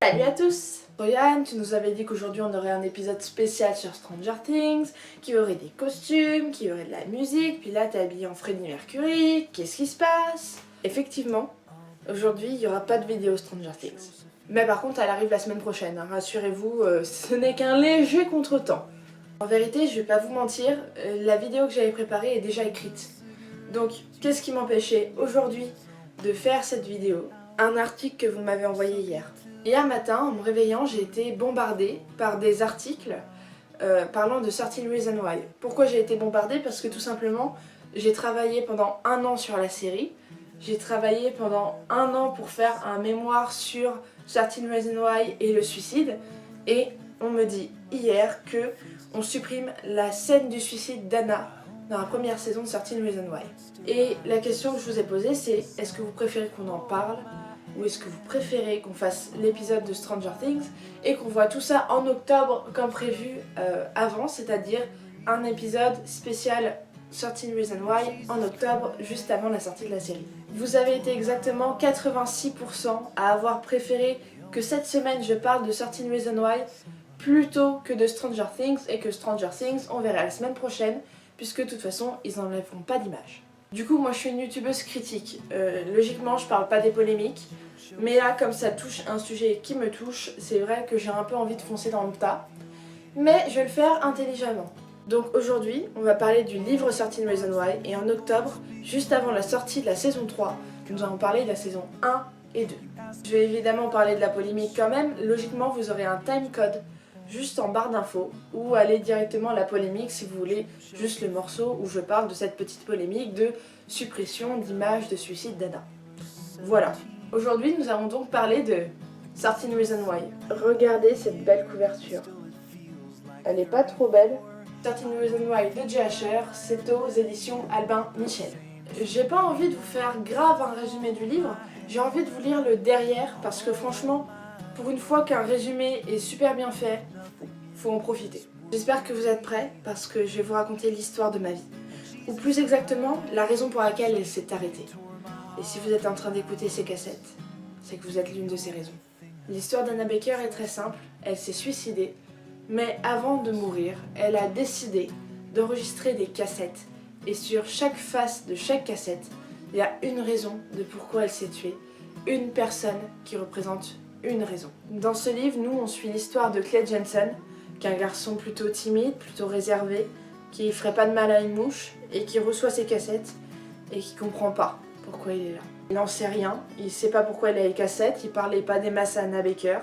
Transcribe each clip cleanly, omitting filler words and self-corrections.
Salut à tous! Ryan, tu nous avais dit qu'aujourd'hui on aurait un épisode spécial sur Stranger Things, qu'il y aurait des costumes, qu'il y aurait de la musique, puis là t'es habillée en Freddie Mercury, qu'est-ce qui se passe? Effectivement, aujourd'hui il n'y aura pas de vidéo Stranger Things. Mais par contre elle arrive la semaine prochaine, hein. Rassurez-vous, ce n'est qu'un léger contretemps. En vérité, je vais pas vous mentir, la vidéo que j'avais préparée est déjà écrite. Donc qu'est-ce qui m'empêchait aujourd'hui de faire cette vidéo? Un article que vous m'avez envoyé hier. Hier matin, en me réveillant, j'ai été bombardée par des articles parlant de 13 Reasons Why. Pourquoi j'ai été bombardée? Parce que tout simplement, j'ai travaillé pendant 1 an sur la série. J'ai travaillé pendant 1 an pour faire un mémoire sur 13 Reasons Why et le suicide. Et on me dit hier que on supprime la scène du suicide d'Anna dans la première saison de 13 Reasons Why. Et la question que je vous ai posée, c'est est-ce que vous préférez qu'on en parle? Ou est-ce que vous préférez qu'on fasse l'épisode de Stranger Things et qu'on voit tout ça en octobre comme prévu avant, c'est-à-dire un épisode spécial 13 Reasons Why en octobre, juste avant la sortie de la série. Vous avez été exactement 86% à avoir préféré que cette semaine je parle de 13 Reasons Why plutôt que de Stranger Things, et que Stranger Things on verra la semaine prochaine puisque de toute façon ils n'enlèveront pas d'image. Du coup, moi je suis une youtubeuse critique. Logiquement, je parle pas des polémiques, mais là, comme ça touche un sujet qui me touche, c'est vrai que j'ai un peu envie de foncer dans le tas. Mais je vais le faire intelligemment. Donc aujourd'hui, on va parler du livre 13 Reasons Why, et en octobre, juste avant la sortie de la saison 3, nous allons parler de la saison 1 et 2. Je vais évidemment parler de la polémique quand même. Logiquement, vous aurez un timecode juste en barre d'infos, ou aller directement à la polémique si vous voulez juste le morceau où je parle de cette petite polémique de suppression d'images de suicide d'Anna. Voilà. Aujourd'hui, nous allons donc parler de 13 Reasons Why. Regardez cette belle couverture. Elle est pas trop belle. 13 Reasons Why de Jay Asher, c'est aux éditions Albin Michel. J'ai pas envie de vous faire grave un résumé du livre, j'ai envie de vous lire le derrière parce que franchement, pour une fois qu'un résumé est super bien fait, faut en profiter. J'espère que vous êtes prêts parce que je vais vous raconter l'histoire de ma vie. Ou plus exactement, la raison pour laquelle elle s'est arrêtée. Et si vous êtes en train d'écouter ces cassettes, c'est que vous êtes l'une de ces raisons. L'histoire d'Anna Baker est très simple, elle s'est suicidée, mais avant de mourir, elle a décidé d'enregistrer des cassettes. Et sur chaque face de chaque cassette, il y a une raison de pourquoi elle s'est tuée, une personne qui représente une raison. Dans ce livre, nous, on suit l'histoire de Clay Jensen, qui est un garçon plutôt timide, plutôt réservé, qui ferait pas de mal à une mouche, et qui reçoit ses cassettes, et qui comprend pas pourquoi il est là. Il n'en sait rien, il sait pas pourquoi il a les cassettes, il parlait pas des masses à Anna Baker,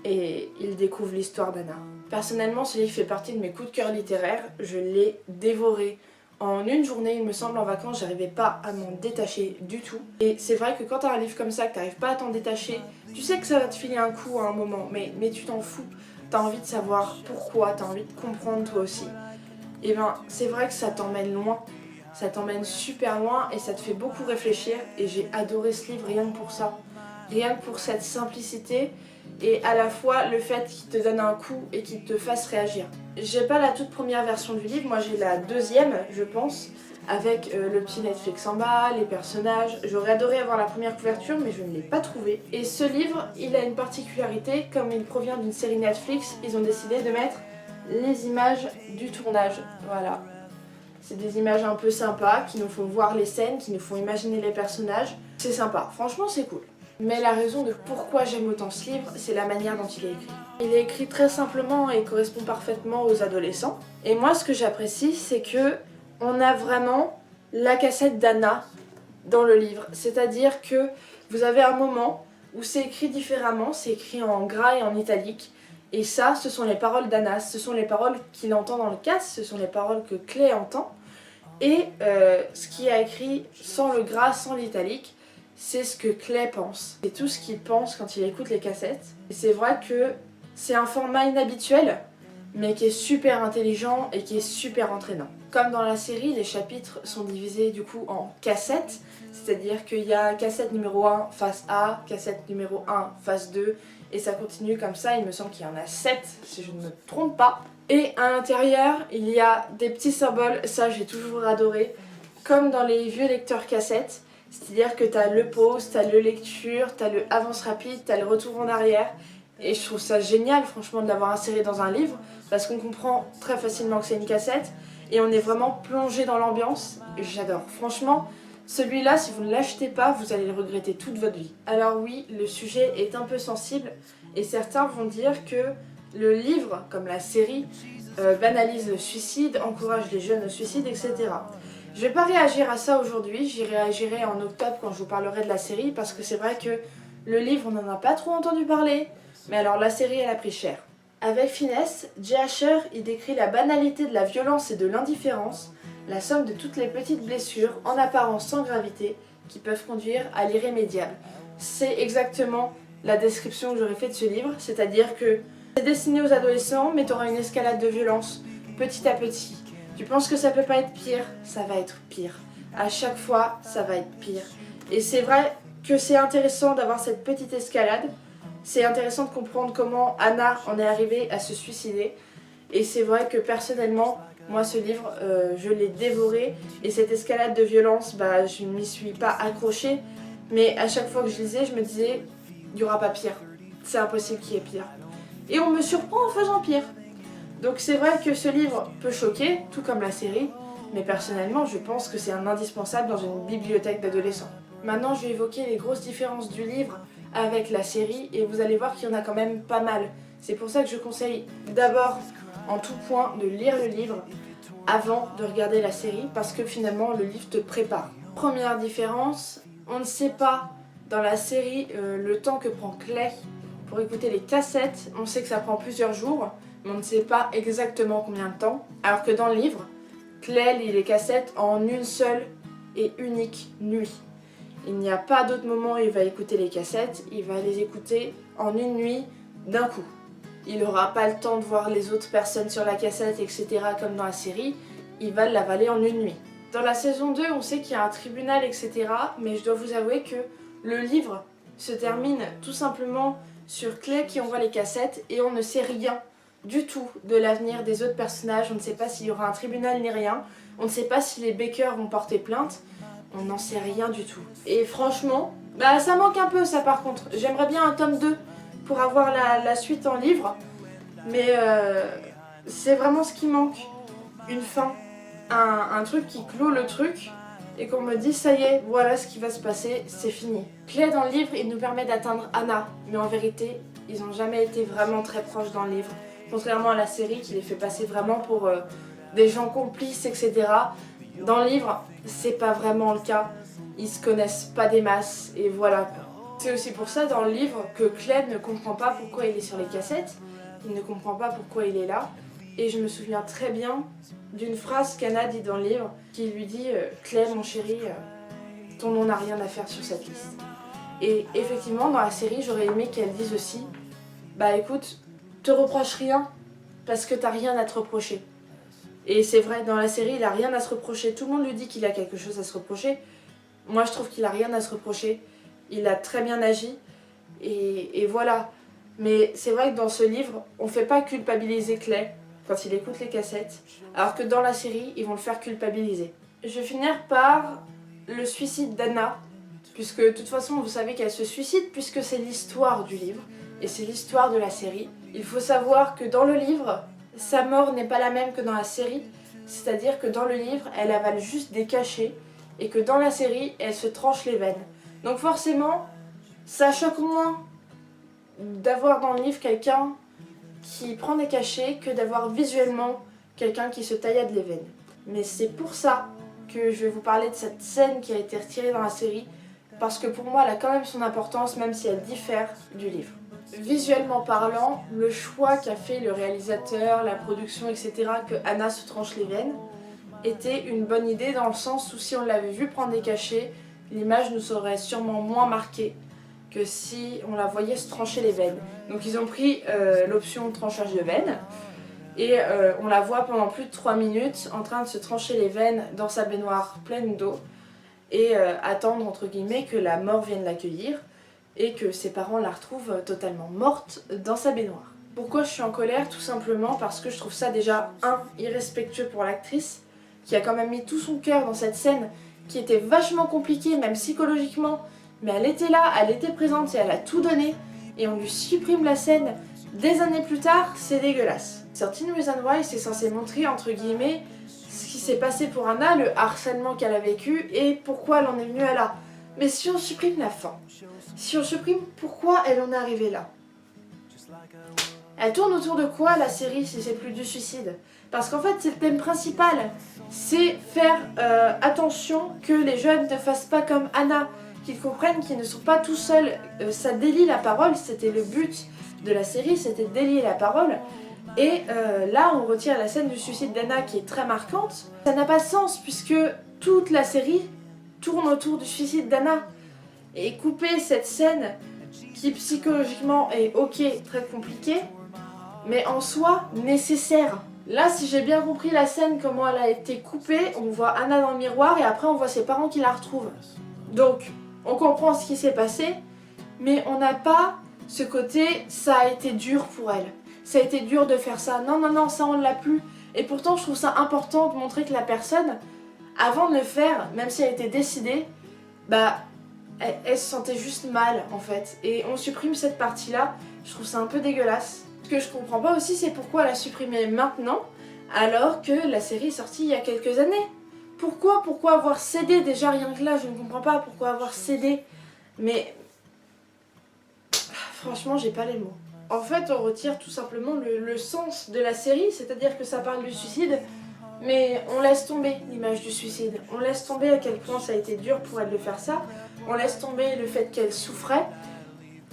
et il découvre l'histoire d'Anna. Personnellement, ce livre fait partie de mes coups de cœur littéraires, je l'ai dévoré en une journée, il me semble, en vacances, j'arrivais pas à m'en détacher du tout. Et c'est vrai que quand t'as un livre comme ça, que t'arrives pas à t'en détacher, tu sais que ça va te filer un coup à un moment, mais tu t'en fous. T'as envie de savoir pourquoi, t'as envie de comprendre toi aussi. Et ben, c'est vrai que ça t'emmène loin, ça t'emmène super loin et ça te fait beaucoup réfléchir. Et j'ai adoré ce livre rien que pour ça, rien que pour cette simplicité et à la fois le fait qu'il te donne un coup et qu'il te fasse réagir. J'ai pas la toute première version du livre, moi j'ai la deuxième, je pense, avec le petit Netflix en bas, les personnages. J'aurais adoré avoir la première couverture, mais je ne l'ai pas trouvé. Et ce livre, il a une particularité, comme il provient d'une série Netflix, ils ont décidé de mettre les images du tournage. Voilà. C'est des images un peu sympas, qui nous font voir les scènes, qui nous font imaginer les personnages. C'est sympa, franchement c'est cool. Mais la raison de pourquoi j'aime autant ce livre, c'est la manière dont il est écrit. Il est écrit très simplement et correspond parfaitement aux adolescents. Et moi, ce que j'apprécie, c'est que on a vraiment la cassette d'Anna dans le livre. C'est-à-dire que vous avez un moment où c'est écrit différemment, c'est écrit en gras et en italique. Et ça, ce sont les paroles d'Anna, ce sont les paroles qu'il entend dans le casque, ce sont les paroles que Clay entend. Et ce qui est écrit sans le gras, sans l'italique, c'est ce que Clay pense. C'est tout ce qu'il pense quand il écoute les cassettes. Et c'est vrai que c'est un format inhabituel, mais qui est super intelligent et qui est super entraînant. Comme dans la série, les chapitres sont divisés du coup en cassettes, c'est-à-dire qu'il y a cassette numéro 1 face A, cassette numéro 1 face 2, et ça continue comme ça, il me semble qu'il y en a 7 si je ne me trompe pas. Et à l'intérieur, il y a des petits symboles, ça j'ai toujours adoré, comme dans les vieux lecteurs cassettes, c'est-à-dire que t'as le pause, t'as le lecture, t'as le avance rapide, t'as le retour en arrière, et je trouve ça génial franchement de l'avoir inséré dans un livre, parce qu'on comprend très facilement que c'est une cassette, et on est vraiment plongé dans l'ambiance, et j'adore. Franchement, celui-là, si vous ne l'achetez pas, vous allez le regretter toute votre vie. Alors oui, le sujet est un peu sensible, et certains vont dire que le livre, comme la série, banalise le suicide, encourage les jeunes au suicide, etc. Je vais pas réagir à ça aujourd'hui, j'y réagirai en octobre quand je vous parlerai de la série, parce que c'est vrai que le livre, on n'en a pas trop entendu parler, mais alors la série, elle a pris cher. Avec finesse, Jay Asher y décrit la banalité de la violence et de l'indifférence, la somme de toutes les petites blessures, en apparence sans gravité, qui peuvent conduire à l'irrémédiable. C'est exactement la description que j'aurais faite de ce livre, c'est-à-dire que c'est destiné aux adolescents, mais tu auras une escalade de violence, petit à petit. Tu penses que ça peut pas être pire, ça va être pire. À chaque fois, ça va être pire. Et c'est vrai que c'est intéressant d'avoir cette petite escalade. C'est intéressant de comprendre comment Anna en est arrivée à se suicider. Et c'est vrai que personnellement, moi ce livre, je l'ai dévoré. Et cette escalade de violence, je ne m'y suis pas accrochée. Mais à chaque fois que je lisais, je me disais, il n'y aura pas pire. C'est impossible qu'il y ait pire. Et on me surprend en faisant pire. Donc c'est vrai que ce livre peut choquer, tout comme la série. Mais personnellement, je pense que c'est un indispensable dans une bibliothèque d'adolescents. Maintenant, je vais évoquer les grosses différences du livre avec la série et vous allez voir qu'il y en a quand même pas mal. C'est pour ça que je conseille d'abord en tout point de lire le livre avant de regarder la série parce que finalement le livre te prépare. Première différence, on ne sait pas dans la série le temps que prend Clay pour écouter les cassettes. On sait que ça prend plusieurs jours, mais on ne sait pas exactement combien de temps. Alors que dans le livre, Clay lit les cassettes en une seule et unique nuit. Il n'y a pas d'autre moment où il va écouter les cassettes, il va les écouter en une nuit d'un coup. Il n'aura pas le temps de voir les autres personnes sur la cassette, etc. comme dans la série, il va l'avaler en une nuit. Dans la saison 2, on sait qu'il y a un tribunal, etc. Mais je dois vous avouer que le livre se termine tout simplement sur Clay qui envoie les cassettes et on ne sait rien du tout de l'avenir des autres personnages. On ne sait pas s'il y aura un tribunal ni rien, on ne sait pas si les Baker vont porter plainte. On n'en sait rien du tout. Et franchement, ça manque un peu ça par contre. J'aimerais bien un tome 2 pour avoir la suite en livre. Mais c'est vraiment ce qui manque. Une fin. Un truc qui clôt le truc et qu'on me dit ça y est, voilà ce qui va se passer, c'est fini. Clay dans le livre, il nous permet d'atteindre Anna. Mais en vérité, ils n'ont jamais été vraiment très proches dans le livre. Contrairement à la série qui les fait passer vraiment pour des gens complices, etc. Dans le livre, c'est pas vraiment le cas. Ils se connaissent pas des masses et voilà. C'est aussi pour ça dans le livre que Clay ne comprend pas pourquoi il est sur les cassettes. Il ne comprend pas pourquoi il est là. Et je me souviens très bien d'une phrase qu'Anna dit dans le livre qui lui dit Clay mon chéri, ton nom n'a rien à faire sur cette liste. Et effectivement dans la série j'aurais aimé qu'elle dise aussi écoute, te reproche rien parce que t'as rien à te reprocher. Et c'est vrai, dans la série, il a rien à se reprocher. Tout le monde lui dit qu'il a quelque chose à se reprocher. Moi, je trouve qu'il a rien à se reprocher. Il a très bien agi. Et voilà. Mais c'est vrai que dans ce livre, on fait pas culpabiliser Clay quand il écoute les cassettes. Alors que dans la série, ils vont le faire culpabiliser. Je vais finir par le suicide d'Anna. Puisque de toute façon, vous savez qu'elle se suicide puisque c'est l'histoire du livre. Et c'est l'histoire de la série. Il faut savoir que dans le livre, sa mort n'est pas la même que dans la série, c'est-à-dire que dans le livre, elle avale juste des cachets et que dans la série, elle se tranche les veines. Donc forcément, ça choque moins d'avoir dans le livre quelqu'un qui prend des cachets que d'avoir visuellement quelqu'un qui se taillade les veines. Mais c'est pour ça que je vais vous parler de cette scène qui a été retirée dans la série, parce que pour moi, elle a quand même son importance, même si elle diffère du livre. Visuellement parlant, le choix qu'a fait le réalisateur, la production, etc., que Anna se tranche les veines, était une bonne idée dans le sens où si on l'avait vu prendre des cachets, l'image nous aurait sûrement moins marqué que si on la voyait se trancher les veines. Donc ils ont pris l'option tranchage de veines. Et on la voit pendant plus de 3 minutes en train de se trancher les veines dans sa baignoire pleine d'eau et attendre entre guillemets que la mort vienne l'accueillir et que ses parents la retrouvent totalement morte dans sa baignoire. Pourquoi je suis en colère? Tout simplement parce que je trouve ça déjà, irrespectueux pour l'actrice, qui a quand même mis tout son cœur dans cette scène, qui était vachement compliquée, même psychologiquement, mais elle était là, elle était présente et elle a tout donné, et on lui supprime la scène des années plus tard, c'est dégueulasse. 13 Reasons Why, c'est censé montrer, entre guillemets, ce qui s'est passé pour Anna, le harcèlement qu'elle a vécu, et pourquoi elle en est venue à là. Mais si on supprime la fin, si on supprime pourquoi elle en est arrivée là, elle tourne autour de quoi la série si c'est plus du suicide? Parce qu'en fait c'est le thème principal, c'est faire attention que les jeunes ne fassent pas comme Anna, qu'ils comprennent qu'ils ne sont pas tout seuls, ça délie la parole, c'était le but de la série, c'était de délier la parole. Et là on retire la scène du suicide d'Anna qui est très marquante. Ça n'a pas de sens puisque toute la série tourne autour du suicide d'Anna. Et couper cette scène qui psychologiquement est ok, très compliquée, mais en soi nécessaire. Là, si j'ai bien compris la scène, comment elle a été coupée, on voit Anna dans le miroir et après on voit ses parents qui la retrouvent. Donc, on comprend ce qui s'est passé, mais on n'a pas ce côté « ça a été dur pour elle ». Ça a été dur de faire ça. Non, non, non, ça on ne l'a plus. Et pourtant, je trouve ça important de montrer que la personne, avant de le faire, même si elle était décidée, bah, elle se sentait juste mal en fait. Et on supprime cette partie-là, je trouve ça un peu dégueulasse. Ce que je comprends pas aussi, c'est pourquoi elle a supprimé maintenant, alors que la série est sortie il y a quelques années. Pourquoi avoir cédé? Déjà rien que là, je ne comprends pas pourquoi avoir cédé. Mais franchement, j'ai pas les mots. En fait, on retire tout simplement le sens de la série, c'est-à-dire que ça parle du suicide, mais on laisse tomber l'image du suicide. On laisse tomber à quel point ça a été dur pour elle de faire ça. On laisse tomber le fait qu'elle souffrait.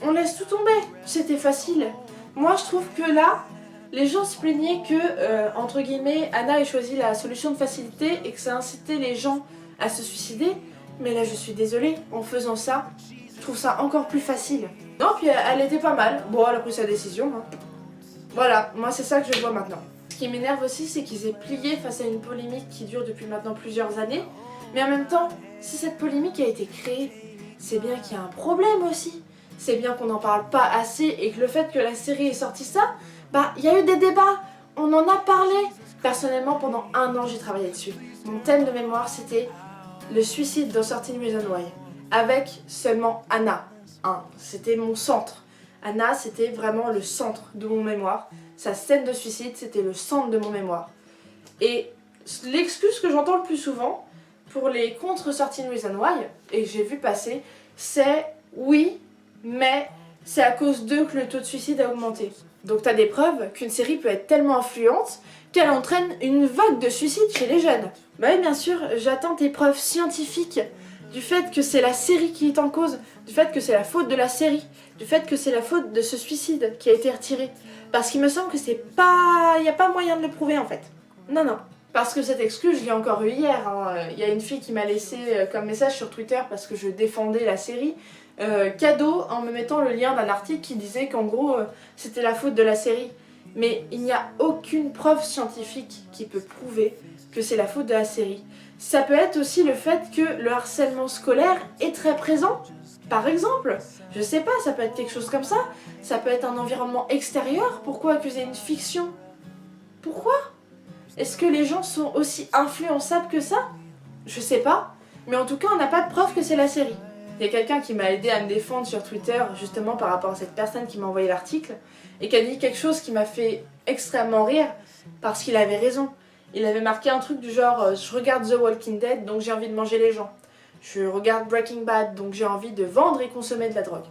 On laisse tout tomber. C'était facile. Moi, je trouve que là, les gens se plaignaient que, entre guillemets, Anna ait choisi la solution de facilité et que ça incitait les gens à se suicider. Mais là, je suis désolée, en faisant ça, je trouve ça encore plus facile. Non, puis elle était pas mal. Bon, elle a pris sa décision. Hein. Voilà, moi c'est ça que je vois maintenant. Ce qui m'énerve aussi, c'est qu'ils aient plié face à une polémique qui dure depuis maintenant plusieurs années. Mais en même temps, si cette polémique a été créée, c'est bien qu'il y a un problème aussi. C'est bien qu'on n'en parle pas assez et que le fait que la série ait sorti ça, bah il y a eu des débats, on en a parlé. Personnellement, pendant 1 an, j'ai travaillé dessus. Mon thème de mémoire, c'était le suicide dans 13 Reasons Why, avec seulement Anna. Hein, c'était mon centre. Anna, c'était vraiment le centre de mon mémoire. Sa scène de suicide, c'était le centre de mon mémoire. Et l'excuse que j'entends le plus souvent pour les contre 13 Reasons Why, et que j'ai vu passer, c'est oui, mais c'est à cause d'eux que le taux de suicide a augmenté. Donc t'as des preuves qu'une série peut être tellement influente qu'elle entraîne une vague de suicides chez les jeunes. Bah oui, bien sûr, j'attends des preuves scientifiques du fait que c'est la série qui est en cause, du fait que c'est la faute de la série, du fait que c'est la faute de ce suicide qui a été retiré. Parce qu'il me semble que c'est pas... il n'y a pas moyen de le prouver en fait. Non, non. Parce que cette excuse, je l'ai encore eue hier. Hein. Il y a une fille qui m'a laissé comme message sur Twitter parce que je défendais la série. Cadeau en me mettant le lien d'un article qui disait qu'en gros c'était la faute de la série. Mais il n'y a aucune preuve scientifique qui peut prouver que c'est la faute de la série. Ça peut être aussi le fait que le harcèlement scolaire est très présent. Par exemple, je sais pas, ça peut être quelque chose comme ça. Ça peut être un environnement extérieur. Pourquoi accuser une fiction? Pourquoi? Est-ce que les gens sont aussi influençables que ça? Je sais pas. Mais en tout cas, on n'a pas de preuve que c'est la série. Il y a quelqu'un qui m'a aidé à me défendre sur Twitter, justement par rapport à cette personne qui m'a envoyé l'article, et qui a dit quelque chose qui m'a fait extrêmement rire, parce qu'il avait raison. Il avait marqué un truc du genre « Je regarde The Walking Dead, donc j'ai envie de manger les gens. Je regarde Breaking Bad, donc j'ai envie de vendre et consommer de la drogue.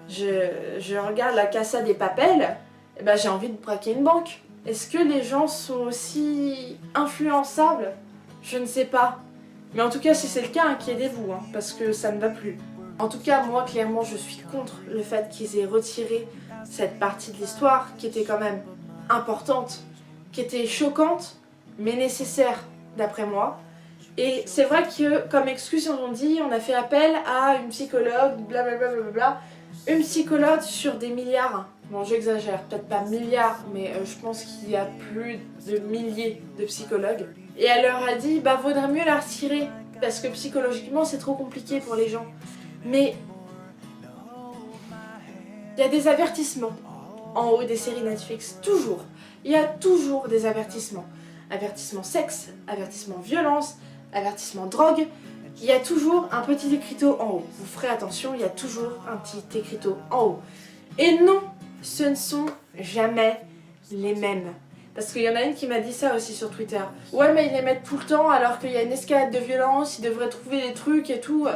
Je regarde La Casa des Papel, et ben j'ai envie de braquer une banque. » Est-ce que les gens sont aussi influençables? Je ne sais pas. Mais en tout cas, si c'est le cas, inquiétez-vous, hein, parce que ça ne va plus. En tout cas, moi, clairement, je suis contre le fait qu'ils aient retiré cette partie de l'histoire qui était quand même importante, qui était choquante, mais nécessaire, d'après moi. Et c'est vrai que, comme excuse, on dit, on a fait appel à une psychologue, blablabla, une psychologue sur des milliards. bon j'exagère, peut-être pas milliards, mais je pense qu'il y a plus de milliers de psychologues. Et elle leur a dit, bah vaudrait mieux la retirer, parce que psychologiquement c'est trop compliqué pour les gens. Mais il y a des avertissements en haut des séries Netflix, toujours. Il y a toujours des avertissements. Avertissement sexe, avertissement violence, avertissement drogue. Il y a toujours un petit écriteau en haut. Vous ferez attention, il y a toujours un petit écriteau en haut. Et non, ce ne sont jamais les mêmes. Parce qu'il y en a une qui m'a dit ça aussi sur Twitter. Ouais, mais ils les mettent tout le temps alors qu'il y a une escalade de violence, ils devraient trouver des trucs et tout.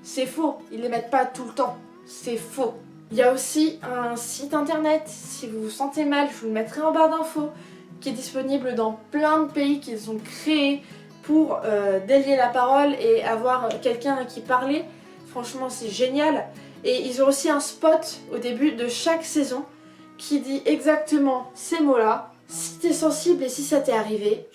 C'est faux, ils les mettent pas tout le temps. C'est faux. Il y a aussi un site internet, si vous vous sentez mal, je vous le mettrai en barre d'infos, qui est disponible dans plein de pays qu'ils ont créés pour délier la parole et avoir quelqu'un à qui parler. Franchement, c'est génial. Et ils ont aussi un spot au début de chaque saison qui dit exactement ces mots-là. Si t'es sensible et si ça t'est arrivé,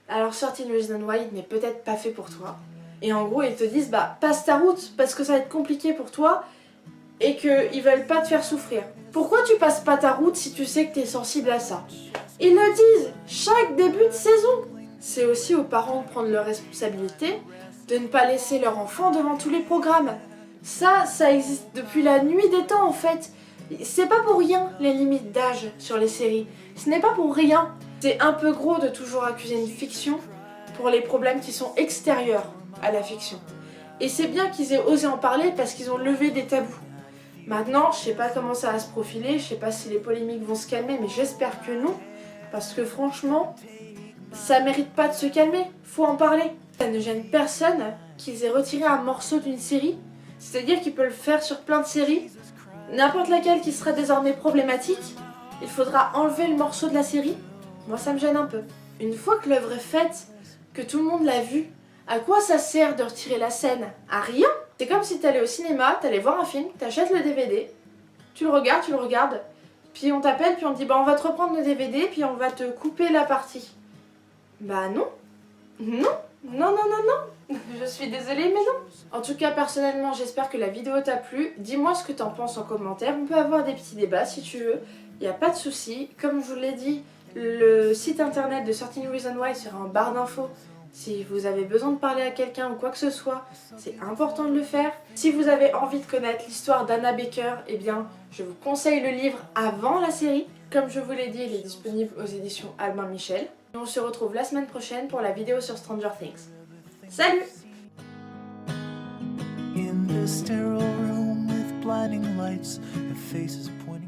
alors 13 Reasons Why n'est peut-être pas fait pour toi. Et en gros, ils te disent, bah passe ta route parce que ça va être compliqué pour toi et qu'ils veulent pas te faire souffrir. Pourquoi tu passes pas ta route si tu sais que t'es sensible à ça? Ils le disent chaque début de saison. C'est aussi aux parents de prendre leurs responsabilités, de ne pas laisser leur enfant devant tous les programmes. Ça existe depuis la nuit des temps en fait. C'est pas pour rien les limites d'âge sur les séries. Ce n'est pas pour rien. C'est un peu gros de toujours accuser une fiction pour les problèmes qui sont extérieurs à la fiction. Et c'est bien qu'ils aient osé en parler parce qu'ils ont levé des tabous. Maintenant, je sais pas comment ça va se profiler, je sais pas si les polémiques vont se calmer, mais j'espère que non. Parce que franchement, ça mérite pas de se calmer, faut en parler. Ça ne gêne personne qu'ils aient retiré un morceau d'une série, c'est-à-dire qu'ils peuvent le faire sur plein de séries. N'importe laquelle qui sera désormais problématique, il faudra enlever le morceau de la série. Moi ça me gêne un peu. Une fois que l'œuvre est faite, que tout le monde l'a vue, à quoi ça sert de retirer la scène? À rien. C'est comme si t'allais au cinéma, t'allais voir un film, t'achètes le DVD, tu le regardes, puis on t'appelle, puis on te dit bah on va te reprendre le DVD, puis on va te couper la partie. Bah non. Non. Je suis désolée, mais non. En tout cas, personnellement, j'espère que la vidéo t'a plu. Dis-moi ce que t'en penses en commentaire. On peut avoir des petits débats si tu veux. Il n'y a pas de souci. Comme je vous l'ai dit, le site internet de 13 Reasons Why sera en barre d'infos. Si vous avez besoin de parler à quelqu'un ou quoi que ce soit, c'est important de le faire. Si vous avez envie de connaître l'histoire d'Anna Baker, eh bien, je vous conseille le livre avant la série. Comme je vous l'ai dit, il est disponible aux éditions Albin Michel. Et on se retrouve la semaine prochaine pour la vidéo sur Stranger Things. Salut! In the sterile room with blinding lights and faces pointing